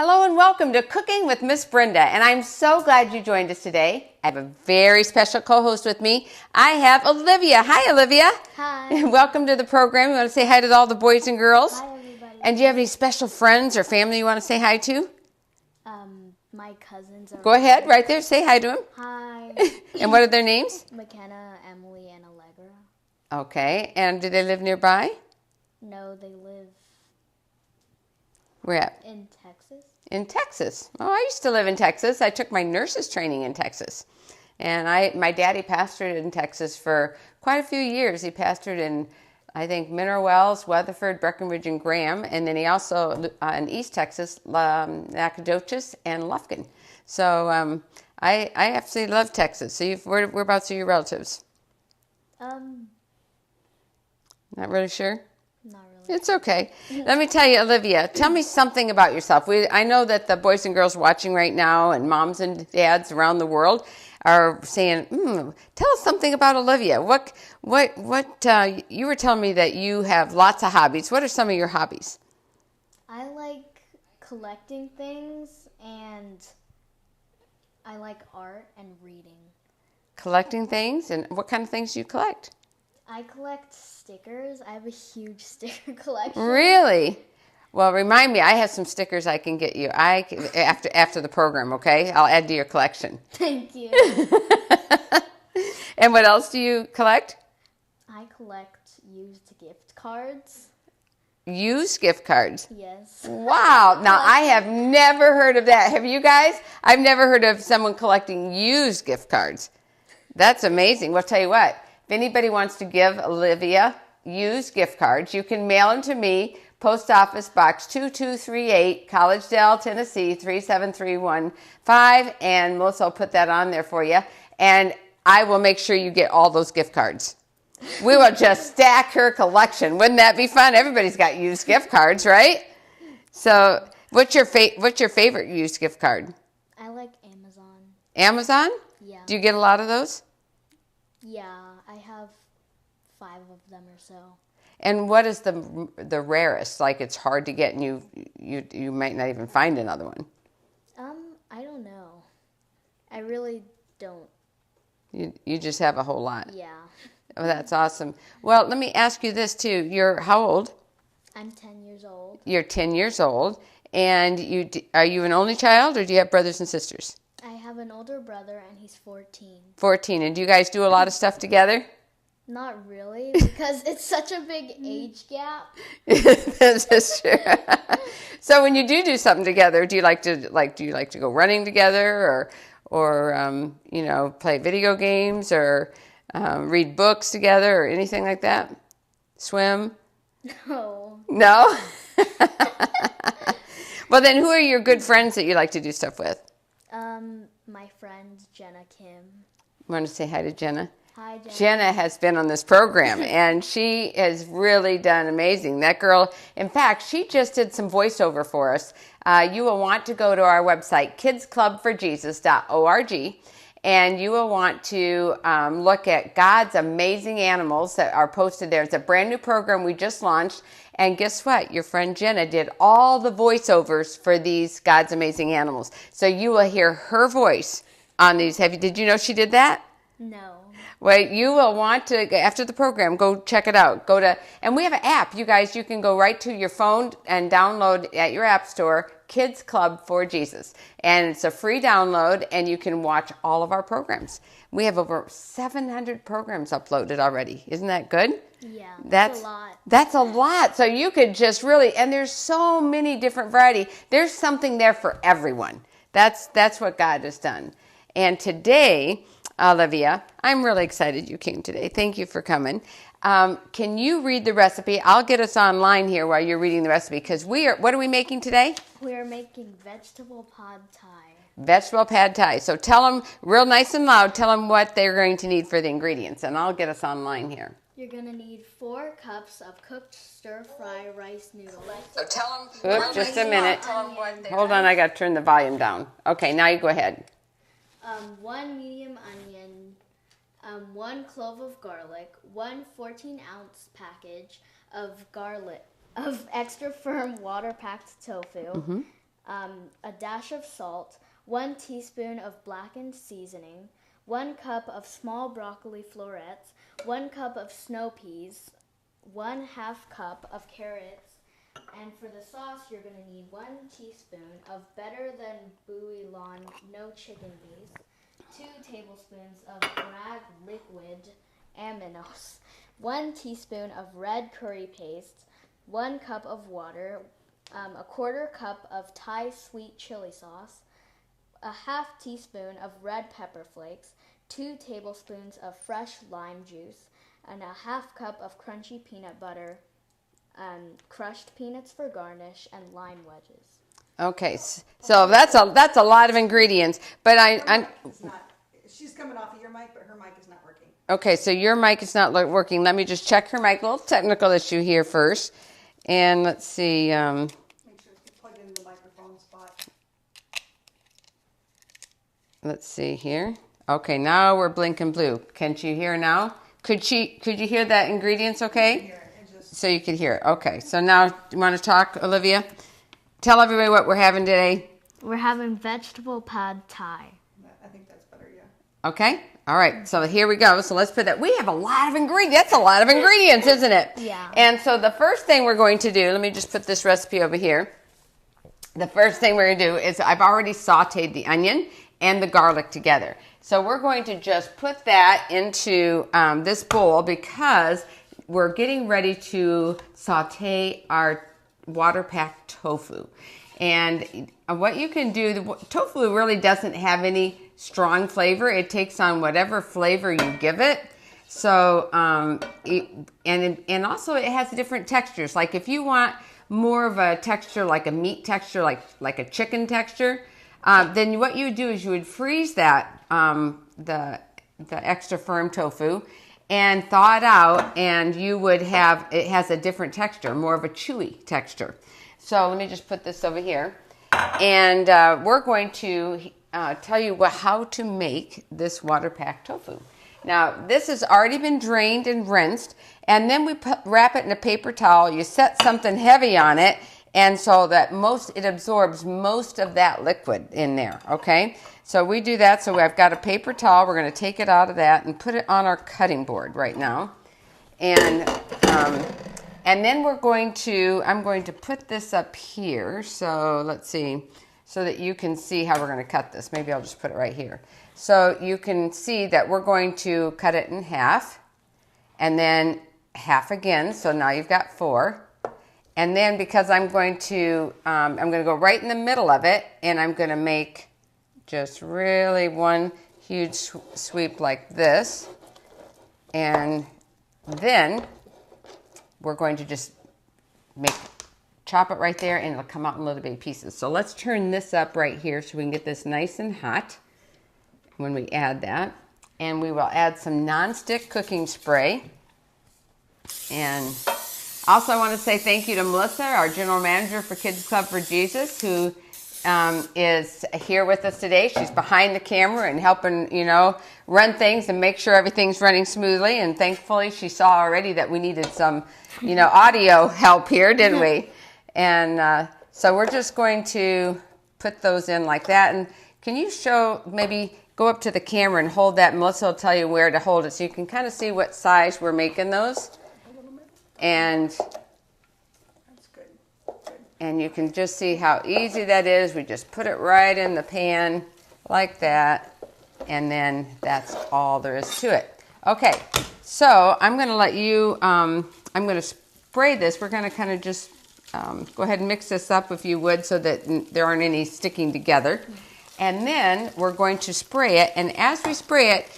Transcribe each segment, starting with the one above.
Hello and welcome to Cooking with Miss Brenda, and I'm so glad you joined us today. I have a very special co-host with me. I have Olivia. Hi, Olivia. Hi. Welcome to the program. You want to say hi to all the boys and girls? Hi, everybody. And do you have any special friends or family you want to say hi to? My cousins are... Go ahead, right there. Say hi to them. Hi. And what are their names? McKenna, Emily, and Allegra. Okay, and do they live nearby? No, they live... Where at? in Texas. In Texas. Oh, I used to live in Texas. I took my nurse's training in Texas. And my daddy pastored in Texas for quite a few years. He pastored in, I think, Mineral Wells, Weatherford, Breckenridge, and Graham. And then he also, in East Texas, Nacogdoches and Lufkin. So I absolutely love Texas. So whereabouts are your relatives? Not really sure? Not really. It's okay. Let me tell you, Olivia, tell me something about yourself. I know that the boys and girls watching right now and moms and dads around the world are saying, tell us something about Olivia. What you were telling me that you have lots of hobbies. What are some of your hobbies? I like collecting things, and I like art and reading. Collecting things? And what kind of things do you collect? I collect stickers. I have a huge sticker collection. Really? Well, remind me. I have some stickers I can get you. After the program, okay? I'll add to your collection. Thank you. And what else do you collect? I collect used gift cards. Used gift cards? Yes. Wow. Now, I have never heard of that. Have you guys? I've never heard of someone collecting used gift cards. That's amazing. Well, I'll tell you what. If anybody wants to give Olivia used gift cards, you can mail them to me, Post Office Box 2238, Collegedale, Tennessee 37315, and Melissa will put that on there for you. And I will make sure you get all those gift cards. We will just stack her collection. Wouldn't that be fun? Everybody's got used gift cards, right? So what's your favorite used gift card? I like Amazon. Amazon? Yeah. Do you get a lot of those? Yeah, I have 5 of them or so. And what is the rarest? Like it's hard to get, and you might not even find another one. I don't know. I really don't. You just have a whole lot. Yeah. Oh, that's awesome. Well, let me ask you this too. You're how old? I'm 10 years old. You're 10 years old, and are you an only child, or do you have brothers and sisters? I have an older brother, and he's 14. 14. And do you guys do a lot of stuff together? Not really, because it's such a big age gap. That's true. So when you do something together, do you like to go running together, or play video games, or read books together, or anything like that? Swim? No. No? Well, then who are your good friends that you like to do stuff with? My friend Jenna Kim. Want to say hi to Jenna? Hi, Jenna. Jenna has been on this program, and she has really done amazing. That girl, in fact, she just did some voiceover for us. You will want to go to our website, kidsclubforjesus.org, and you will want to look at God's amazing animals that are posted there. It's a brand new program we just launched, and guess what? Your friend Jenna did all the voiceovers for these God's amazing animals. So you will hear her voice on these. Did you know she did that? No. Well, you will want to, after the program, go check it out. And we have an app, you guys. You can go right to your phone and download at your app store, Kids Club for Jesus. And it's a free download, and you can watch all of our programs. We have over 700 programs uploaded already. Isn't that good? Yeah, that's a lot. That's a lot. So you could just really, and there's so many different variety. There's something there for everyone. That's what God has done. And today, Olivia, I'm really excited you came today. Thank you for coming. Can you read the recipe? I'll get us online here while you're reading the recipe, because what are we making today? We are making vegetable pad thai. Vegetable pad thai. So tell them real nice and loud, tell them what they're going to need for the ingredients, and I'll get us online here. You're going to need 4 cups of cooked stir-fry rice noodles. So tell them. Oops, just a minute. Hold on, I got to turn the volume down. Okay, now you go ahead. 1 medium onion, 1 clove of garlic, 1 14-ounce package of extra firm water-packed tofu, a dash of salt, 1 teaspoon of blackened seasoning, 1 cup of small broccoli florets, 1 cup of snow peas, 1/2 cup of carrots, and for the sauce, you're going to need 1 teaspoon of better than Bouillon, no chicken grease, 2 tablespoons of Bragg liquid Aminos, 1 teaspoon of red curry paste, 1 cup of water, a 1/4 cup of Thai sweet chili sauce, a 1/2 teaspoon of red pepper flakes, 2 tablespoons of fresh lime juice, and a 1/2 cup of crunchy peanut butter, crushed peanuts for garnish, and lime wedges. Okay, so that's a lot of ingredients, but She's coming off of your mic, but her mic is not working. Okay, so your mic is not working. Let me just check her mic. A little technical issue here first, and let's see. Make sure it's plugged in the microphone spot. Let's see here. Okay, now we're blinking blue. Can she hear now? Could you hear the ingredients? Okay. So you could hear it. Okay, so now you want to talk, Olivia? Tell everybody what we're having today. We're having vegetable pad thai. I think that's better, yeah. Okay, all right, so here we go. So let's put that. We have a lot of ingredients. That's a lot of ingredients, isn't it? Yeah. And so the first thing we're going to do, let me just put this recipe over here. The first thing we're going to do is I've already sauteed the onion and the garlic together. So we're going to just put that into this bowl because we're getting ready to saute our water-packed tofu. And what you can do, the tofu really doesn't have any strong flavor. It takes on whatever flavor you give it. So, and also it has different textures. Like if you want more of a texture, like a meat texture, like a chicken texture, then what you would do is you would freeze that, the extra firm tofu, and thaw it out, and you would have, it has a different texture, more of a chewy texture. So let me just put this over here. And we're going to tell you how to make this water-packed tofu. Now, this has already been drained and rinsed, and then we wrap it in a paper towel. You set something heavy on it, and so that it absorbs most of that liquid in there, okay? So we do that. So I've got a paper towel. We're going to take it out of that and put it on our cutting board right now. And then I'm going to put this up here. So let's see, so that you can see how we're going to cut this. Maybe I'll just put it right here. So you can see that we're going to cut it in half and then half again. So now you've got 4. And then because I'm going to go right in the middle of it, and I'm going to make just really one huge sweep like this. And then we're going to just chop it right there, and it'll come out in little bitty pieces. So let's turn this up right here so we can get this nice and hot when we add that. And we will add some nonstick cooking spray. And also I want to say thank you to Melissa, our general manager for Kids Club for Jesus, who is here with us today. She's behind the camera and helping, run things and make sure everything's running smoothly. And thankfully, she saw already that we needed some, audio help here, didn't we? And so we're just going to put those in like that. And can you maybe go up to the camera and hold that? Melissa will tell you where to hold it so you can kind of see what size we're making those. And And you can just see how easy that is. We just put it right in the pan like that. And then that's all there is to it. Okay, so I'm going to let you, I'm going to spray this. We're going to kind of just go ahead and mix this up if you would so that there aren't any sticking together. And then we're going to spray it. And as we spray it,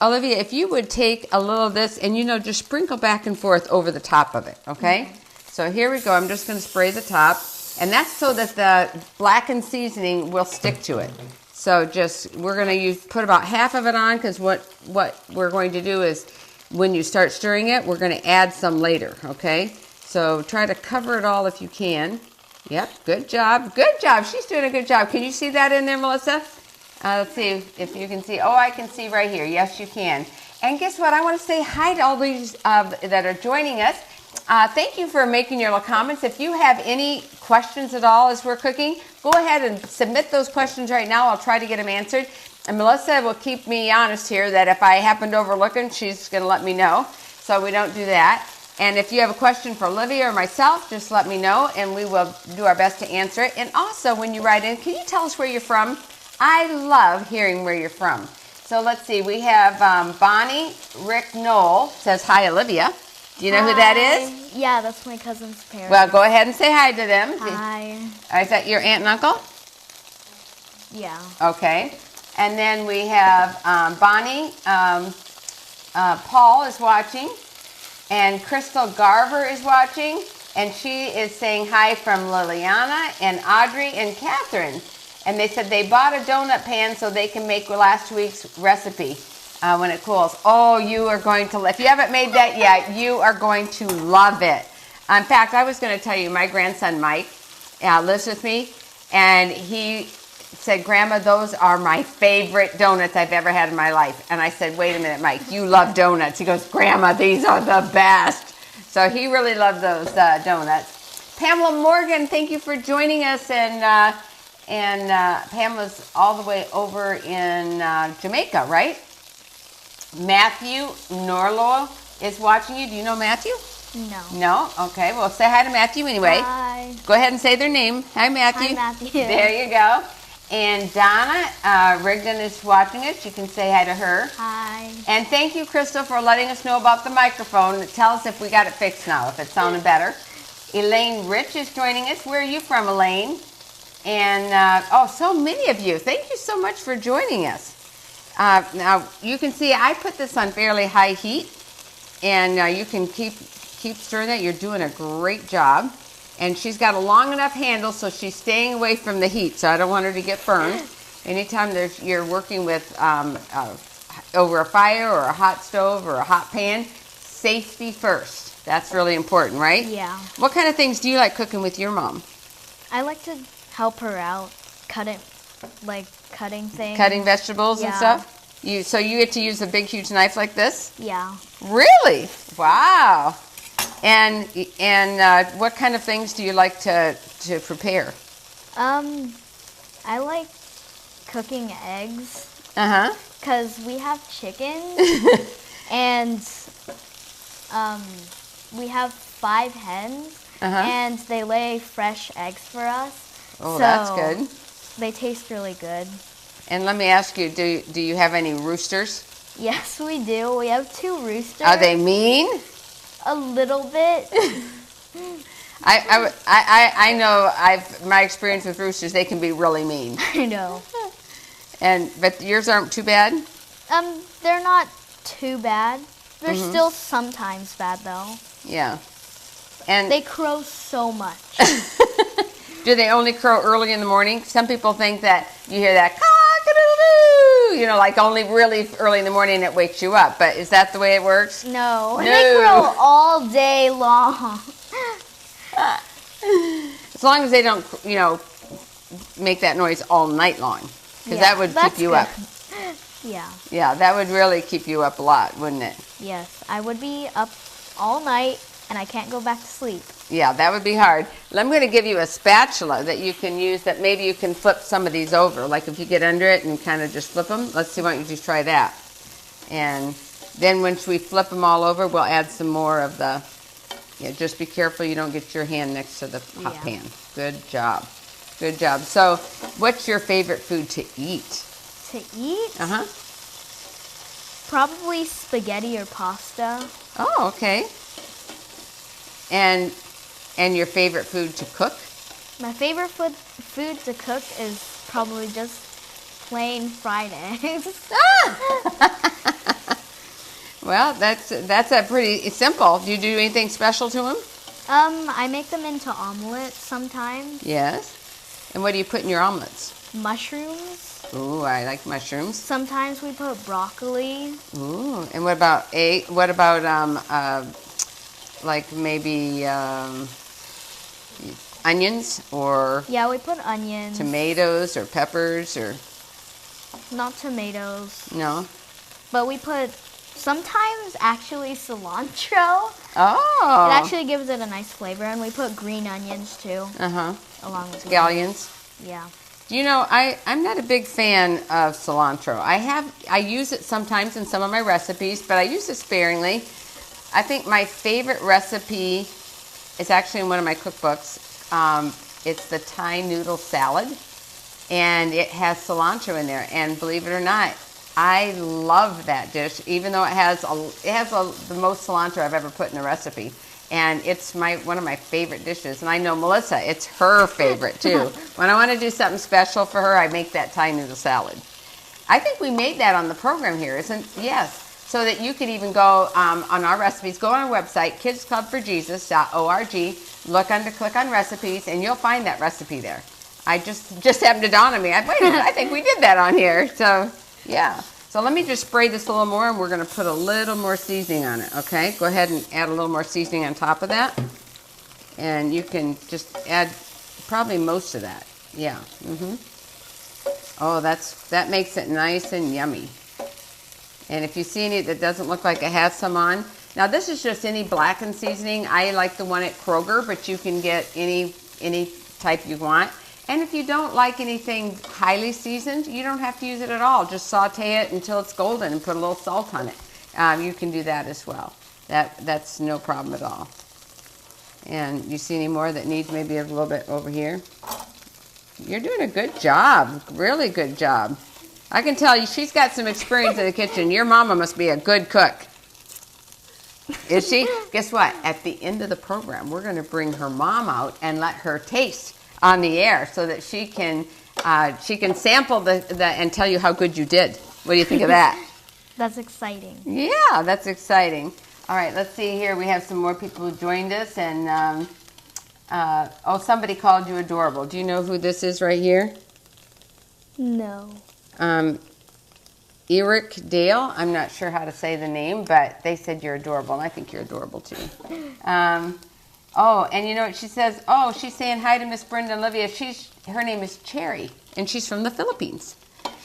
Olivia, if you would take a little of this and, just sprinkle back and forth over the top of it, okay? Mm-hmm. So here we go. I'm just going to spray the top. And that's so that the blackened seasoning will stick to it. So we're going to put about half of it on because what we're going to do is when you start stirring it, we're going to add some later, okay? So try to cover it all if you can. Yep, good job. Good job. She's doing a good job. Can you see that in there, Melissa? Let's see if you can see. Oh, I can see right here. Yes, you can. And guess what? I want to say hi to all these that are joining us. Thank you for making your little comments. If you have any questions at all as we're cooking, go ahead and submit those questions right now. I'll try to get them answered. And Melissa will keep me honest here that if I happen to overlook them, she's going to let me know. So we don't do that. And if you have a question for Olivia or myself, just let me know and we will do our best to answer it. And also when you write in, can you tell us where you're from? I love hearing where you're from. So let's see, we have Bonnie Rick Knoll says, hi Olivia. Do you know who that is? Yeah, that's my cousin's parents. Well, go ahead and say hi to them. Hi. Is that your aunt and uncle? Yeah. Okay. And then we have Bonnie, Paul is watching, and Crystal Garver is watching, and she is saying hi from Liliana and Audrey and Catherine. And they said they bought a donut pan so they can make last week's recipe when it cools. Oh, you are going to, if you haven't made that yet, you are going to love it. In fact, I was going to tell you, my grandson Mike lives with me, and he said, Grandma, those are my favorite donuts I've ever had in my life. And I said, wait a minute, Mike, you love donuts. He goes, Grandma, these are the best. So he really loved those donuts. Pamela Morgan, thank you for joining us. And Pamela's all the way over in Jamaica, right? Matthew Norlo is watching you. Do you know Matthew? No. No? Okay. Well, say hi to Matthew anyway. Hi. Go ahead and say their name. Hi, Matthew. Hi, Matthew. There you go. And Donna Rigdon is watching it. You can say hi to her. Hi. And thank you, Crystal, for letting us know about the microphone. Tell us if we got it fixed now, if it's sounding better. Elaine Rich is joining us. Where are you from, Elaine? And, so many of you. Thank you so much for joining us. Now, you can see I put this on fairly high heat. And you can keep stirring that. You're doing a great job. And she's got a long enough handle so she's staying away from the heat, so I don't want her to get burned. Anytime you're working with over a fire or a hot stove or a hot pan, safety first. That's really important, right? Yeah. What kind of things do you like cooking with your mom? I like to help her out, cutting things. Cutting vegetables and Yeah. stuff? So you get to use a big, huge knife like this? Yeah. Really? Wow. And what kind of things do you like to prepare? I like cooking eggs. Uh-huh. Because we have chickens. And we have 5 hens. Uh-huh. And they lay fresh eggs for us. Oh, so that's good. They taste really good. And let me ask you, do you have any roosters? Yes, we do. We have 2 roosters. Are they mean? A little bit. I know my experience with roosters, they can be really mean. I know. But yours aren't too bad? They're not too bad. They're still sometimes bad though. Yeah. And They crow so much. do they only crow early in the morning? Some people think that you hear that cock-a-doodle-doo, like only really early in the morning it wakes you up. But is that the way it works? No. They crow all day long. As long as they don't, make that noise all night long. Because that would keep you up. Yeah. Yeah, that would really keep you up a lot, wouldn't it? Yes. I would be up all night and I can't go back to sleep. Yeah, that would be hard. I'm going to give you a spatula that you can use that maybe you can flip some of these over. Like if you get under it and kind of just flip them. Let's see, why don't you just try that. And then once we flip them all over, we'll add some more of the, just be careful you don't get your hand next to the hot pan. Good job. Good job. So what's your favorite food to eat? To eat? Uh-huh. Probably spaghetti or pasta. Oh, okay. And your favorite food to cook? My favorite food to cook is probably just plain fried eggs. Well, that's a pretty simple. Do you do anything special to them? I make them into omelets sometimes. Yes. And what do you put in your omelets? Mushrooms. Ooh, I like mushrooms. Sometimes we put broccoli. Ooh, and what about like maybe onions or Yeah, we put onions. tomatoes or peppers or Not tomatoes. no? But we put Sometimes actually cilantro. Oh. It actually gives it a nice flavor, and we put green onions too, along with Scallions. Yeah. You know, I'm not a big fan of cilantro. I use it sometimes in some of my recipes, but I use it sparingly. I think my favorite recipe is actually in one of my cookbooks. It's the Thai noodle salad, and it has cilantro in there. And believe it or not, I love that dish, even though it has the most cilantro I've ever put in a recipe. And it's one of my favorite dishes. And I know Melissa, it's her favorite too. When I want to do something special for her, I make that Thai noodle salad. I think we made that on the program here, yes. So that you could even go on our recipes, go on our website, kidsclubforjesus.org, click on recipes, and you'll find that recipe there. I just happened to dawn on me. Wait a minute, I think we did that on here. So, yeah. So let me just spray this a little more, and we're going to put a little more seasoning on it, okay? Go ahead and add a little more seasoning on top of that. And you can just add probably most of that. Yeah. Oh, that makes it nice and yummy. And if you see any that doesn't look like it has some on. Now, this is just any blackened seasoning. I like the one at Kroger, but you can get any type you want. And if you don't like anything highly seasoned, you don't have to use it at all. Just saute it until it's golden and put a little salt on it. You can do that as well. That's no problem at all. And you see any more that needs maybe a little bit over here? You're doing a good job. Really good job. I can tell you she's got some experience in the kitchen. Your mama must be a good cook. Is she? Guess what? At the end of the program, we're going to bring her mom out and let her taste on the air so that she can sample the and tell you how good you did. What do you think of that? That's exciting. Yeah, that's exciting. All right, let's see here. We have some more people who joined us, and somebody called you adorable. Do you know who this is right here? No. Eric Dale. I'm not sure how to say the name, but they said you're adorable, and I think you're adorable too. And you know what she says? Oh, she's saying hi to Miss Brenda and Olivia. Her name is Cherry, and she's from the Philippines.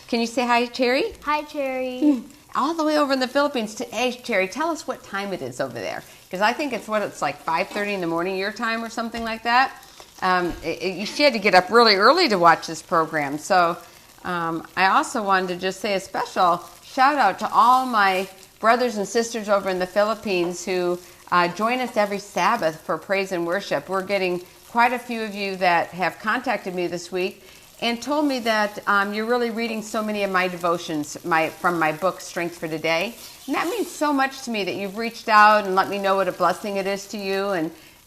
Can you say hi, Cherry? Hi, Cherry. All the way over in the Philippines. Hey, Cherry, tell us what time it is over there, because I think it's like 5:30 in the morning your time or something like that. She had to get up really early to watch this program. So I also wanted to just say a special shout out to all my brothers and sisters over in the Philippines who join us every Sabbath for praise and worship. We're getting quite a few of you that have contacted me this week and told me that you're really reading so many of my devotions from my book, Strength for Today. And that means so much to me that you've reached out and let me know what a blessing it is to you.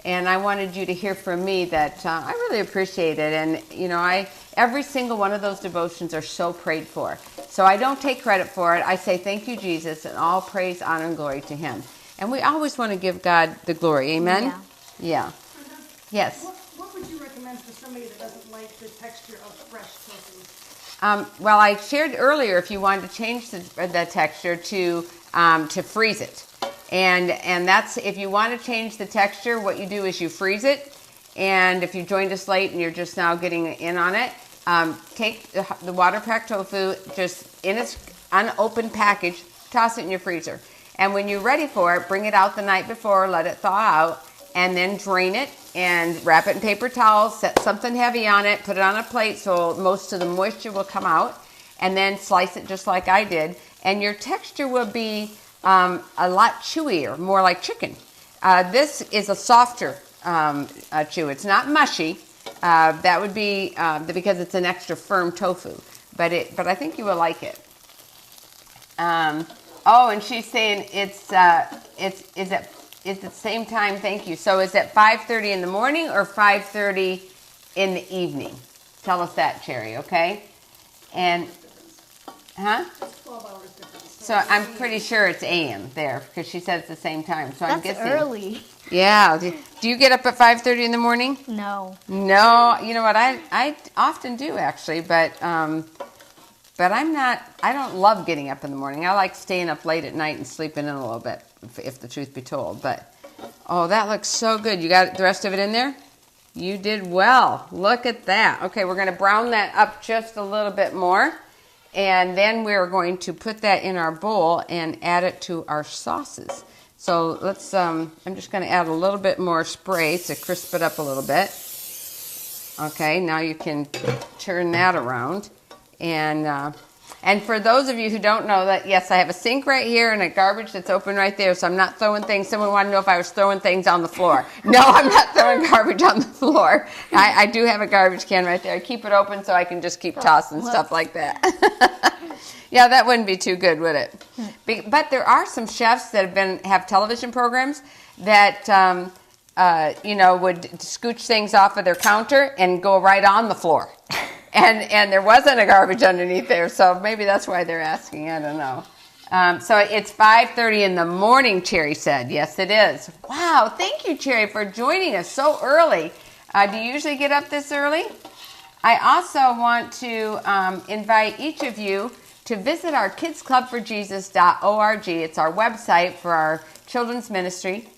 And I wanted you to hear from me that I really appreciate it. And, you know, every single one of those devotions are so prayed for. So I don't take credit for it. I say thank you, Jesus, and all praise, honor, and glory to him. And we always want to give God the glory. Amen? Yeah. Yes. What would you recommend for somebody that doesn't like the texture of fresh tofu? Well, I shared earlier if you wanted to change the texture to freeze it. And that's, if you want to change the texture, what you do is you freeze it. And if you joined us late and you're just now getting in on it, take the water packed tofu, just in its unopened package, toss it in your freezer. And when you're ready for it, bring it out the night before, let it thaw out, and then drain it and wrap it in paper towels, set something heavy on it, put it on a plate so most of the moisture will come out, and then slice it just like I did. And your texture will be a lot chewier, more like chicken. This is a softer chew. It's not mushy. That would be because it's an extra firm tofu. But I think you will like it. And she's saying it's at the same time. Thank you. So is it 5:30 in the morning or 5:30 in the evening? Tell us that, Cherry. Okay. And It's 12 hours difference. so I'm pretty sure it's a.m. there because she said it's the same time. So I'm guessing. That's early. Yeah. Do you get up at 5:30 in the morning? No. No. You know what? I often do actually, but I'm not. I don't love getting up in the morning. I like staying up late at night and sleeping in a little bit, if the truth be told. But that looks so good. You got the rest of it in there? You did well. Look at that. Okay, we're going to brown that up just a little bit more. And then we're going to put that in our bowl and add it to our sauces. So let's, I'm just going to add a little bit more spray to crisp it up a little bit. Okay, now you can turn that around. And for those of you who don't know that, yes, I have a sink right here and a garbage that's open right there, so I'm not throwing things. Someone wanted to know if I was throwing things on the floor. No, I'm not throwing garbage on the floor. I do have a garbage can right there. I keep it open so I can just keep tossing stuff like that. Yeah, that wouldn't be too good, would it? But there are some chefs that have television programs that would scooch things off of their counter and go right on the floor. And there wasn't a garbage underneath there, so maybe that's why they're asking. I don't know. So it's 5:30 in the morning, Cherry said. Yes, it is. Wow, thank you, Cherry, for joining us so early. Do you usually get up this early? I also want to invite each of you to visit our kidsclubforjesus.org. It's our website for our children's ministry.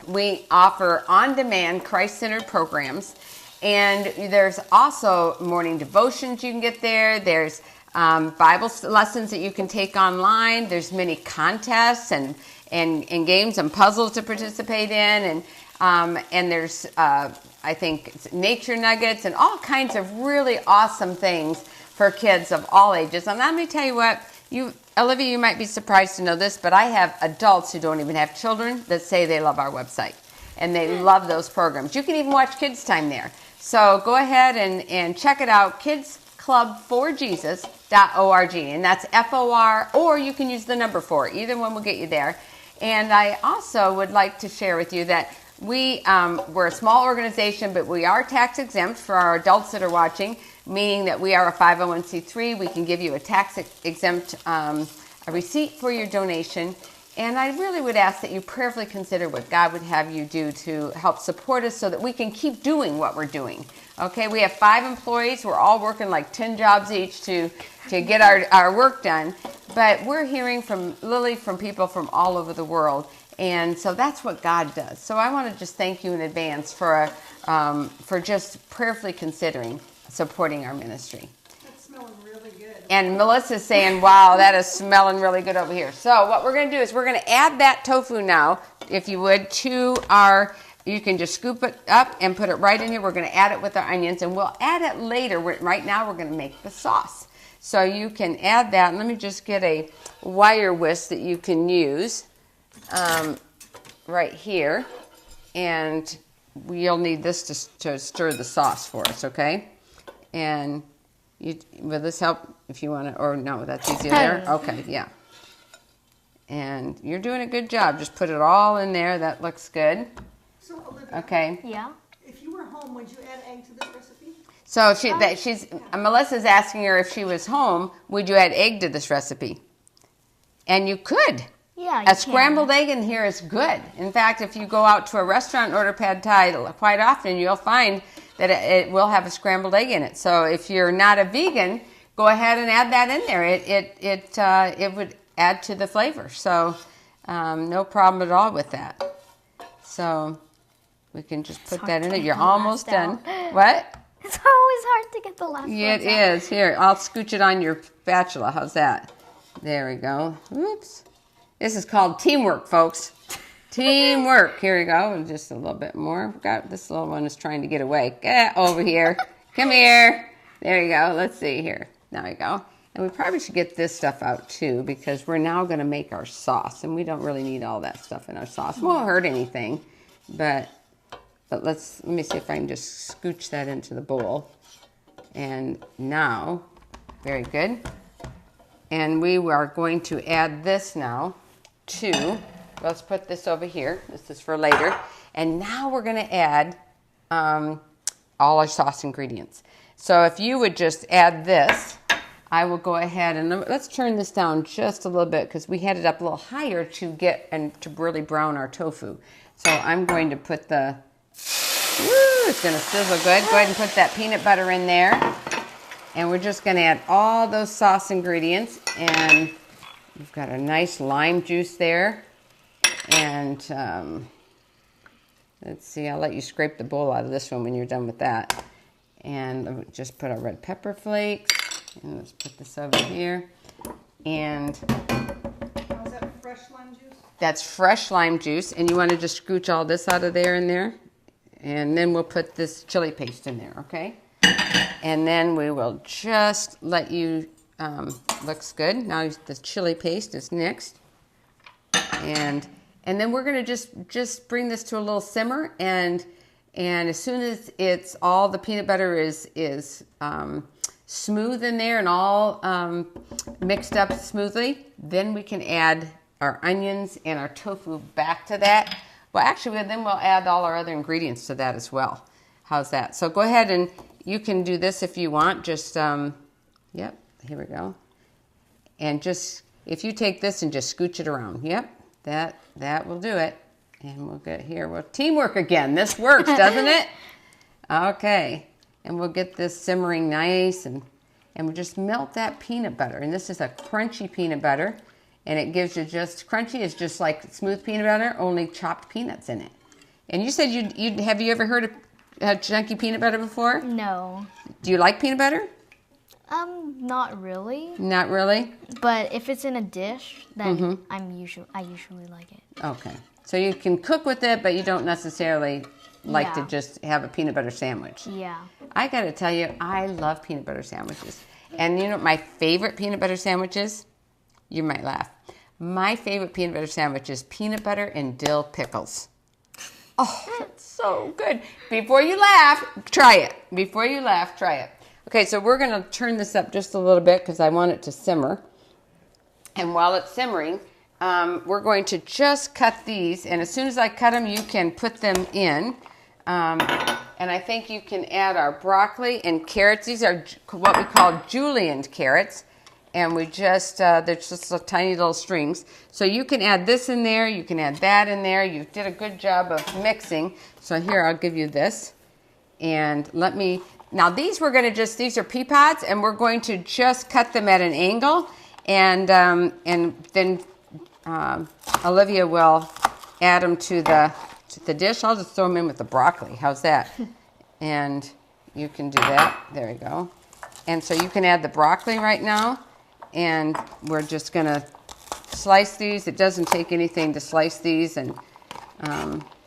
We offer on-demand Christ-centered programs. And there's also morning devotions you can get there. There's Bible lessons that you can take online. There's many contests and games and puzzles to participate in. And there's, I think, nature nuggets and all kinds of really awesome things for kids of all ages. And let me tell you what, Olivia, you might be surprised to know this, but I have adults who don't even have children that say they love our website. And they love those programs. You can even watch Kids Time there. So go ahead and check it out, kidsclubforjesus.org. And that's F-O-R, or you can use the number 4. Either one will get you there. And I also would like to share with you that we're a small organization, but we are tax exempt for our adults that are watching, meaning that we are a 501c3. We can give you a tax exempt a receipt for your donation. And I really would ask that you prayerfully consider what God would have you do to help support us so that we can keep doing what we're doing. Okay, we have 5 employees. We're all working like 10 jobs each to get our work done. But we're hearing from Lily, from people from all over the world. And so that's what God does. So I want to just thank you in advance for just prayerfully considering supporting our ministry. And Melissa's saying, wow, that is smelling really good over here. So what we're going to do is we're going to add that tofu now, if you would, to you can just scoop it up and put it right in here. We're going to add it with our onions, and we'll add it later. Right now we're going to make the sauce. So you can add that. And let me just get a wire whisk that you can use right here. And you'll need this to stir the sauce for us, okay? And will this help if you want to, or no, that's easier there? Okay, yeah. And you're doing a good job. Just put it all in there. That looks good. So, Olivia, Okay. Yeah. If you were home, would you add egg to this recipe? So Melissa's asking her if she was home, would you add egg to this recipe? And you could. Yeah, A scrambled egg in here is good. In fact, if you go out to a restaurant and order pad thai, quite often you'll find that it will have a scrambled egg in it. So if you're not a vegan, go ahead and add that in there. It would add to the flavor. So no problem at all with that. So we can just put that in there. You're almost done. What? It's always hard to get the last one. Yeah, it is. Here, I'll scooch it on your spatula. How's that? There we go. Oops. This is called teamwork, folks. Teamwork. Here we go. And just a little bit more. This little one is trying to get away. Get over here. Come here. There you go. Let's see here. There we go. And we probably should get this stuff out too, because we're now going to make our sauce, and we don't really need all that stuff in our sauce. It won't hurt anything, but let me see if I can just scooch that into the bowl. And now, very good. And we are going to add this now to, let's put this over here. This is for later. And now we're going to add all our sauce ingredients. So if you would just add this, I will go ahead and let's turn this down just a little bit, because we had it up a little higher to to really brown our tofu. So I'm going to put it's going to sizzle good. Go ahead and put that peanut butter in there. And we're just going to add all those sauce ingredients. And we've got a nice lime juice there. And let's see, I'll let you scrape the bowl out of this one when you're done with that. And just put our red pepper flakes And let's put this over here. And Now, is that fresh lime juice? that's fresh lime juice. And you want to just scooch all this out of there and there. And then we'll put this chili paste in there, okay? And then we will just let you, looks good. Now the chili paste is next. And then we're going to just bring this to a little simmer. And as soon as it's all the peanut butter is smooth in there and all mixed up smoothly, then we can add our onions and our tofu back to that. Well, actually, then we'll add all our other ingredients to that as well. How's that? So go ahead and you can do this if you want. Just, yep, here we go. And just, if you take this and just scooch it around. Yep, that will do it. And we'll get here. Well, teamwork again. This works, doesn't it? Okay. And we'll get this simmering nice. And we'll just melt that peanut butter. And this is a crunchy peanut butter. And it gives you just, crunchy is just like smooth peanut butter, only chopped peanuts in it. And you said have you ever heard of chunky peanut butter before? No. Do you like peanut butter? Not really. Not really? But if it's in a dish, then I usually like it. Okay. So you can cook with it, but you don't necessarily like to Yeah. just have a peanut butter sandwich. Yeah. I got to tell you, I love peanut butter sandwiches. And you know what my favorite peanut butter sandwich is? You might laugh. My favorite peanut butter sandwich is peanut butter and dill pickles. Oh, that's so good. Before you laugh, try it. Before you laugh, try it. Okay, so we're going to turn this up just a little bit because I want it to simmer. And while it's simmering, we're going to just cut these. And as soon as I cut them, you can put them in. And I think you can add our broccoli and carrots. These are what we call julienned carrots. And we just, they're just tiny little strings. So you can add this in there. You can add that in there. You did a good job of mixing. So here, I'll give you this. And let me, now these we're going to these are pea pods. And we're going to just cut them at an angle. And then Olivia will add them to the dish. I'll just throw them in with the broccoli. How's that? And you can do that. There you go. And so you can add the broccoli right now. And we're just going to slice these. It doesn't take anything to slice these. And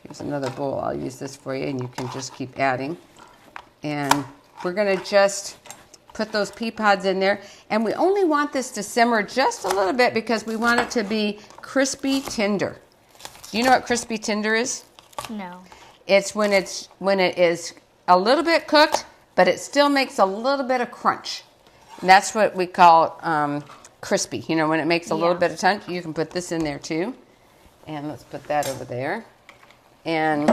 here's another bowl. I'll use this for you, and you can just keep adding. And we're going to just put those pea pods in there. And we only want this to simmer just a little bit because we want it to be crispy tender. Do you know what crispy tender is? No. It's when it is a little bit cooked, but it still makes a little bit of crunch. And that's what we call crispy. You know, when it makes a little bit of crunch, you can put this in there too. And let's put that over there. And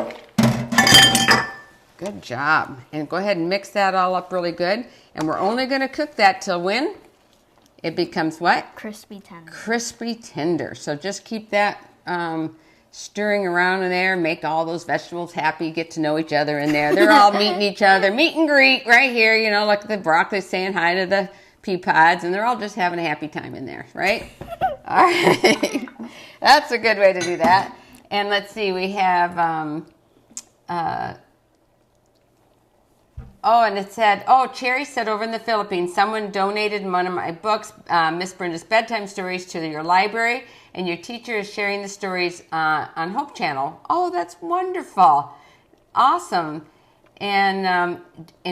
good job. And go ahead and mix that all up really good. And we're only going to cook that till when? It becomes what? Crispy tender. Crispy tender. So just keep that stirring around in there. Make all those vegetables happy. Get to know each other in there. They're all meeting each other. Meet and greet right here. You know, like the broccoli saying hi to the pea pods. And they're all just having a happy time in there, right? All right. That's a good way to do that. And let's see. We have... and it said, Cherry said over in the Philippines, someone donated one of my books, Miss Brenda's Bedtime Stories, to your library, and your teacher is sharing the stories on Hope Channel. Oh, that's wonderful. Awesome. And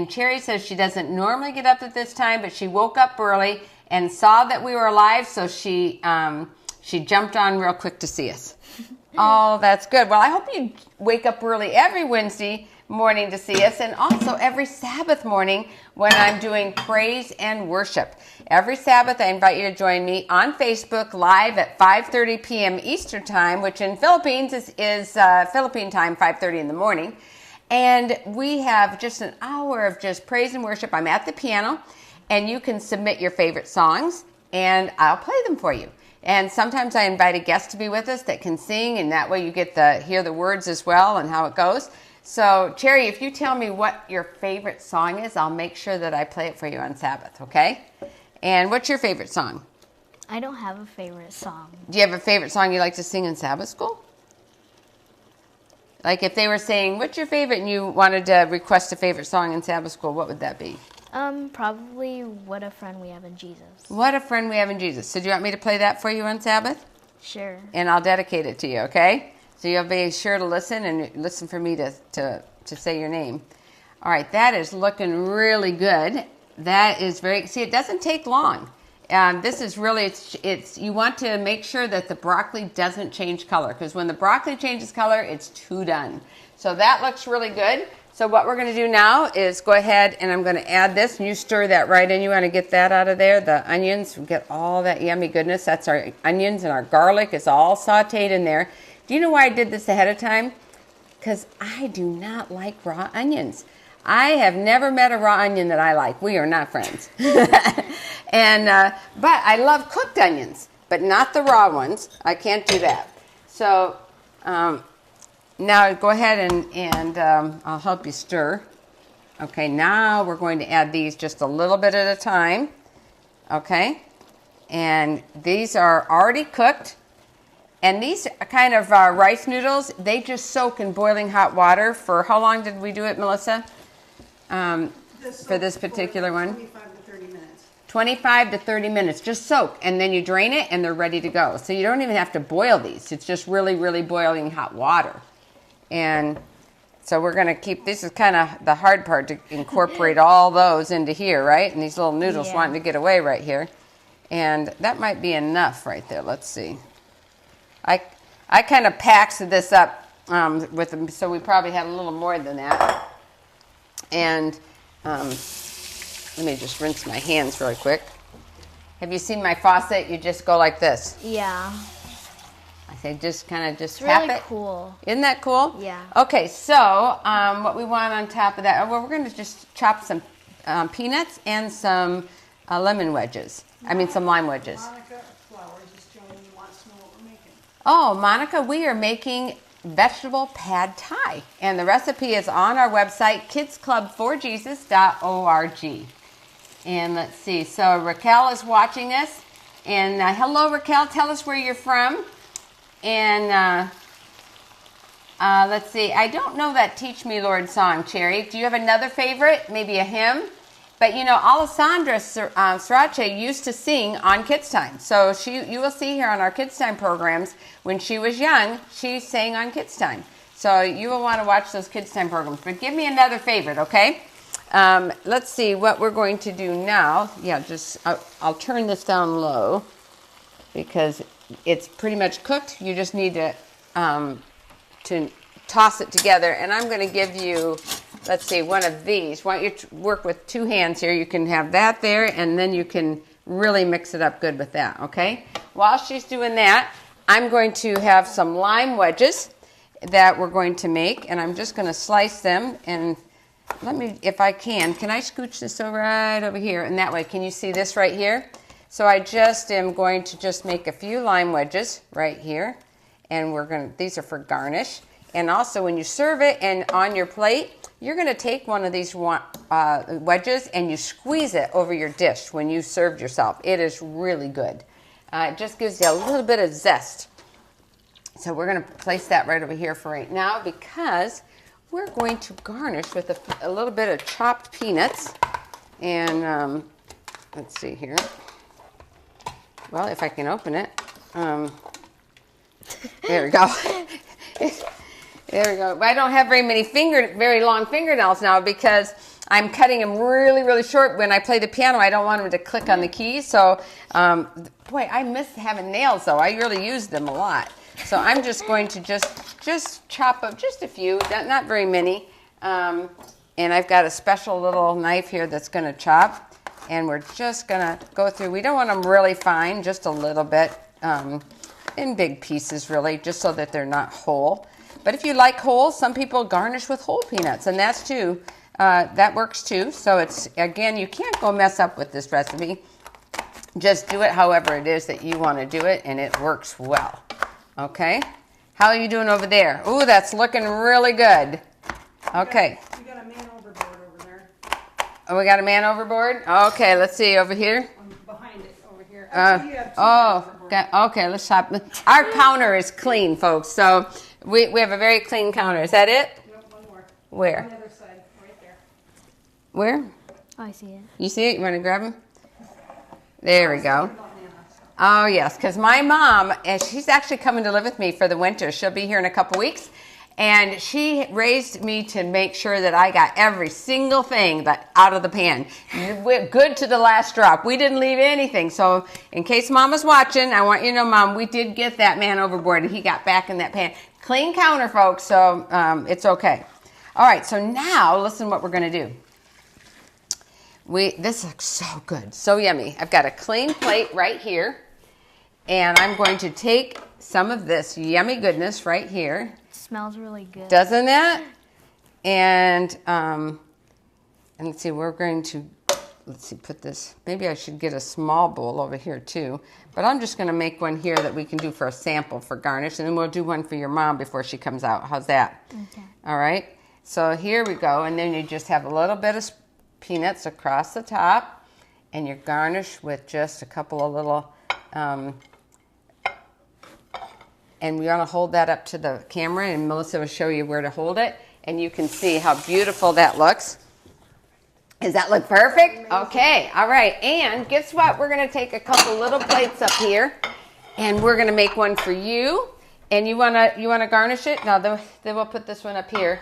Cherry says she doesn't normally get up at this time, but she woke up early and saw that we were live, so she jumped on real quick to see us. Oh, that's good. Well, I hope you wake up early every Wednesday morning to see us, and also every Sabbath morning when I'm doing praise and worship. Every Sabbath, I invite you to join me on Facebook live at 5:30 p.m. Eastern Time, which in Philippines is Philippine time, 5:30 in the morning. And we have just an hour of just praise and worship. I'm at the piano, and you can submit your favorite songs, and I'll play them for you. And sometimes I invite a guest to be with us that can sing, and that way you get to hear the words as well and how it goes. So, Cherry, if you tell me what your favorite song is, I'll make sure that I play it for you on Sabbath, okay? And what's your favorite song? I don't have a favorite song. Do you have a favorite song you like to sing in Sabbath school? Like if they were saying, what's your favorite, and you wanted to request a favorite song in Sabbath school, what would that be? Probably What a Friend We Have in Jesus. What a Friend We Have in Jesus. So do you want me to play that for you on Sabbath? Sure. And I'll dedicate it to you, okay? So you'll be sure to listen and listen for me to say your name. All right, that is looking really good. That is very, see, it doesn't take long. This is really, it's you want to make sure that the broccoli doesn't change color, because when the broccoli changes color, it's too done. So that looks really good. So what we're going to do now is go ahead and I'm going to add this, and you stir that right in. You want to get that out of there, the onions, we get all that yummy goodness. That's our onions, and our garlic is all sauteed in there. Do you know why I did this ahead of time? Because I do not like raw onions. I have never met a raw onion that I like. We are not friends. And but I love cooked onions, but not the raw ones. I can't do that. So now go ahead and I'll help you stir. Okay, now we're going to add these just a little bit at a time. Okay, and these are already cooked. And these kind of rice noodles, they just soak in boiling hot water for, how long did we do it, Melissa? For this particular one? 25 to 30 minutes. 25 to 30 minutes, just soak, and then you drain it and they're ready to go. So you don't even have to boil these. It's just really, really boiling hot water. And so we're going to keep, this is kind of the hard part, to incorporate all those into here, right? And these little noodles wanting to get away right here. And that might be enough right there. Let's see. I kind of packed this up with them, so we probably had a little more than that. And let me just rinse my hands really quick. Have you seen my faucet? You just go like this. Yeah. I say just kind of just It's tap really it. cool. Isn't that cool? Yeah. Okay, so what we want on top of that, well, we're going to just chop some peanuts and some lemon wedges. I mean, some lime wedges. Monica Flowers is joining. Wants to know what we're making. Oh, Monica, we are making vegetable pad thai. And the recipe is on our website, kidsclub4jesus.org. And let's see, so Raquel is watching us. And hello, Raquel, tell us where you're from. And let's see, I don't know that Teach Me Lord song, Cherry. Do you have another favorite? Maybe a hymn? But you know, Alessandra Srace used to sing on Kids Time. So you will see here on our Kids Time programs, when she was young, she sang on Kids Time. So you will want to watch those Kids Time programs. But give me another favorite, okay? Let's see what we're going to do now. Yeah, just I'll turn this down low because it's pretty much cooked. You just need to toss it together. And I'm going to give you, let's see, one of these. Why don't you work with two hands here? You can have that there, and then you can really mix it up good with that, okay? While she's doing that, I'm going to have some lime wedges that we're going to make, and I'm just going to slice them. And let me, if I can I scooch this over right over here? And that way, can you see this right here? So I just am going to just make a few lime wedges right here. And these are for garnish. And also when you serve it and on your plate, you're going to take one of these wedges and you squeeze it over your dish when you served yourself. It is really good. It just gives you a little bit of zest. So we're going to place that right over here for right now because we're going to garnish with a little bit of chopped peanuts. And let's see here. Well, if I can open it. There we go. There we go. I don't have very long fingernails now because I'm cutting them really, really short. When I play the piano, I don't want them to click on the keys. So, boy, I miss having nails, though. I really use them a lot. So I'm just going to just chop up just a few, not very many. And I've got a special little knife here that's going to chop. And we're just going to go through. We don't want them really fine, just a little bit in big pieces, really, just so that they're not whole. But if you like whole, some people garnish with whole peanuts, and that works too. So it's, again, you can't go mess up with this recipe. Just do it however it is that you want to do it, and it works well. Okay? How are you doing over there? Ooh, that's looking really good. Okay. We got a man overboard over there. Oh, we got a man overboard? Okay, let's see over here. Behind it over here. Okay, let's stop. Our counter is clean, folks, so we have a very clean counter. Is that it? Nope, one more. Where? On the other side, right there. Where? Oh, I see it. You see it? You want to grab them? There we go. Oh, yes, because my mom, and she's actually coming to live with me for the winter. She'll be here in a couple weeks. And she raised me to make sure that I got every single thing that out of the pan. Good to the last drop. We didn't leave anything. So in case Mama's watching, I want you to know, Mom, we did get that man overboard and he got back in that pan. Clean counter, folks, so it's okay. All right, so now listen what we're going to do. This looks so good, so yummy. I've got a clean plate right here. And I'm going to take some of this yummy goodness right here. Smells really good. Doesn't it? And let's see, we're going to, put this, maybe I should get a small bowl over here too. But I'm just going to make one here that we can do for a sample for garnish. And then we'll do one for your mom before she comes out. How's that? Okay. All right. So here we go. And then you just have a little bit of peanuts across the top. And you garnish with just a couple of little... and we want to hold that up to the camera, and Melissa will show you where to hold it, and you can see how beautiful that looks. Does that look perfect? Okay, all right. And guess what? We're going to take a couple little plates up here, and we're going to make one for you. And you want to garnish it? Now, then we'll put this one up here.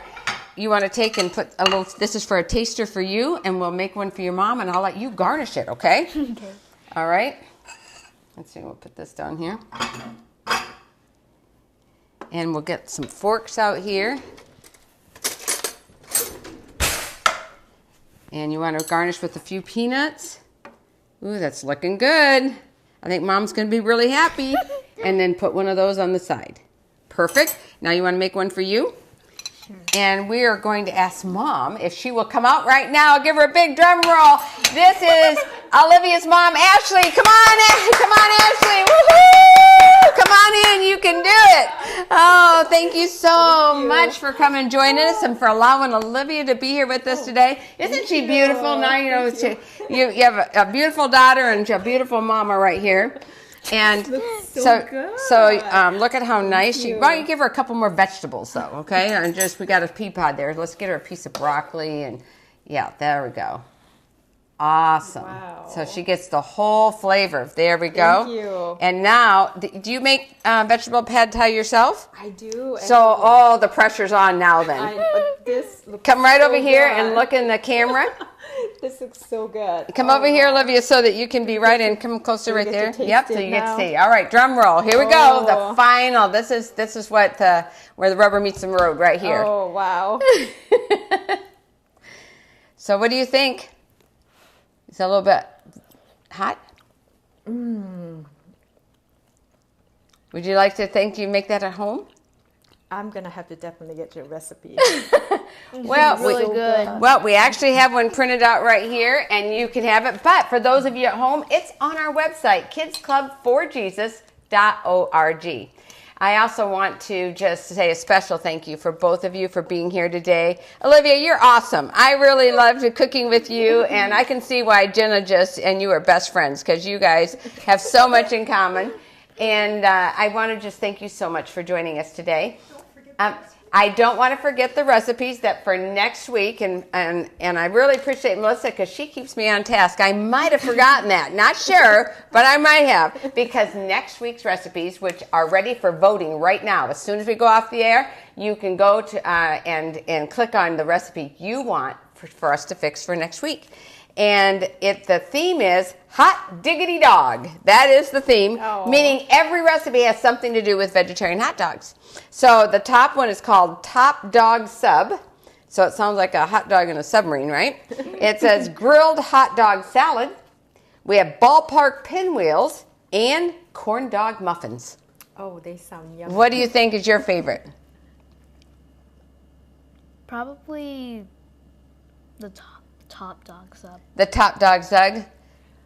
You want to take and put a little, this is for a taster for you, and we'll make one for your mom, and I'll let you garnish it, okay? Okay. All right. Let's see, we'll put this down here. And we'll get some forks out here. And you want to garnish with a few peanuts. Ooh, that's looking good. I think Mom's going to be really happy. And then put one of those on the side. Perfect. Now you want to make one for you? Sure. And we are going to ask Mom if she will come out right now. Give her a big drum roll. This is Olivia's mom, Ashley. Come on, Ashley. Woohoo! Come on in. You can do it. Oh, thank you so much for coming and joining us and for allowing Olivia to be here with us today. Isn't she beautiful? Now you know you have a beautiful daughter and a beautiful mama right here. And so look at how nice she. Why don't you give her a couple more vegetables though, okay? And we got a pea pod there. Let's get her a piece of broccoli and yeah, there we go. Awesome. Wow. So she gets the whole flavor. There we go. Thank you. And now, do you make vegetable pad thai yourself? I do. So, the pressure's on now then. Come right over here and look in the camera. This looks so good. Come over here, Olivia, so that you can be right in. Come closer right there. Yep, so you get to see. All right, drum roll. Here we go. The final. This is what where the rubber meets the road right here. Oh, wow. So what do you think? Is that a little bit hot? Would you like to think you make that at home? I'm going to have to definitely get your recipe. Well, really good. Well, we actually have one printed out right here, and you can have it. But for those of you at home, it's on our website, kidsclubforjesus.org. I also want to just say a special thank you for both of you for being here today. Olivia, you're awesome. I really loved cooking with you, and I can see why Jenna and you are best friends because you guys have so much in common. And I want to just thank you so much for joining us today. I don't want to forget the recipes that for next week, and I really appreciate Melissa because she keeps me on task. I might have forgotten that. Not sure, but I might have, because next week's recipes, which are ready for voting right now, as soon as we go off the air, you can go to and click on the recipe you want for us to fix for next week. And the theme is hot diggity dog. That is the theme, meaning every recipe has something to do with vegetarian hot dogs. So the top one is called Top Dog Sub. So it sounds like a hot dog in a submarine, right? It says grilled hot dog salad. We have ballpark pinwheels and corn dog muffins. Oh, they sound yummy. What do you think is your favorite? Probably the top dog sub. The Top Dog Sub.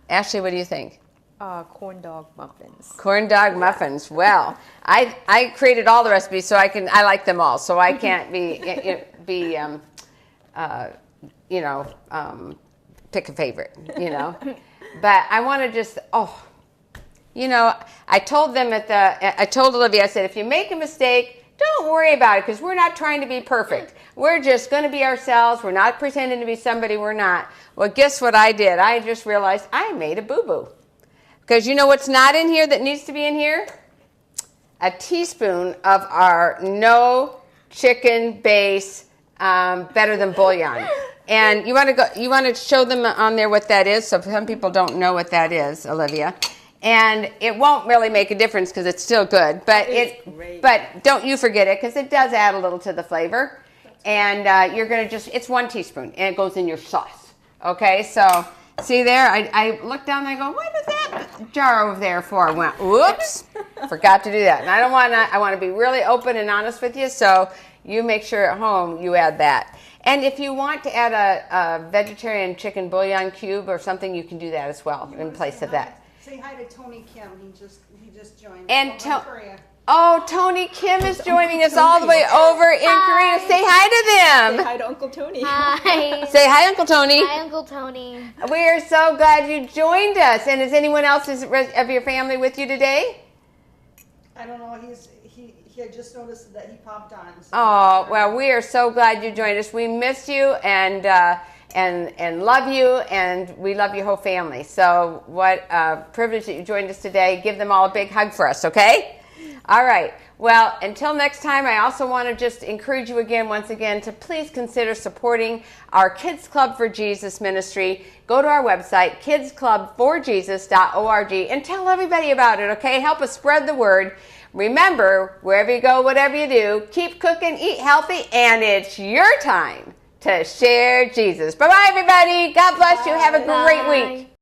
Ashley, what do you think? Corn dog muffins. Corn dog muffins. Well, I created all the recipes, so I like them all. So I can't pick a favorite, But I want to just, I told them I told Olivia, I said, if you make a mistake, don't worry about it because we're not trying to be perfect. We're just going to be ourselves. We're not pretending to be somebody we're not. Well, guess what I did? I just realized I made a boo-boo. Because you know what's not in here that needs to be in here? A teaspoon of our no chicken base better than bouillon. And you want to show them on there what that is. So some people don't know what that is, Olivia. And it won't really make a difference because it's still good. But but don't you forget it because it does add a little to the flavor. And you're going to it's 1 teaspoon and it goes in your sauce. Okay, so see there, I looked down there and go, what is that jar over there for? I went, whoops, forgot to do that. And I want to be really open and honest with you. So you make sure at home you add that. And if you want to add a vegetarian chicken bouillon cube or something, you can do that as well in place of that. Say hi to Tony Kim. He just joined. And Korea. Oh, Tony Kim is joining us all the way over in Korea. Say hi to them. Hi to Uncle Tony. Hi. Say hi, Uncle Tony. Hi, Uncle Tony. We are so glad you joined us. And is anyone else of your family with you today? I don't know. He had just noticed that he popped on. So Oh, well, we are so glad you joined us. We miss you and love you, and we love your whole family. So what a privilege that you joined us today. Give them all a big hug for us, okay? All right. Well, until next time, I also want to just encourage you once again, to please consider supporting our Kids Club for Jesus ministry. Go to our website, kidsclubforjesus.org, and tell everybody about it, okay? Help us spread the word. Remember, wherever you go, whatever you do, keep cooking, eat healthy, and it's your time to share Jesus. Bye-bye, everybody. God bless you. Have a great week.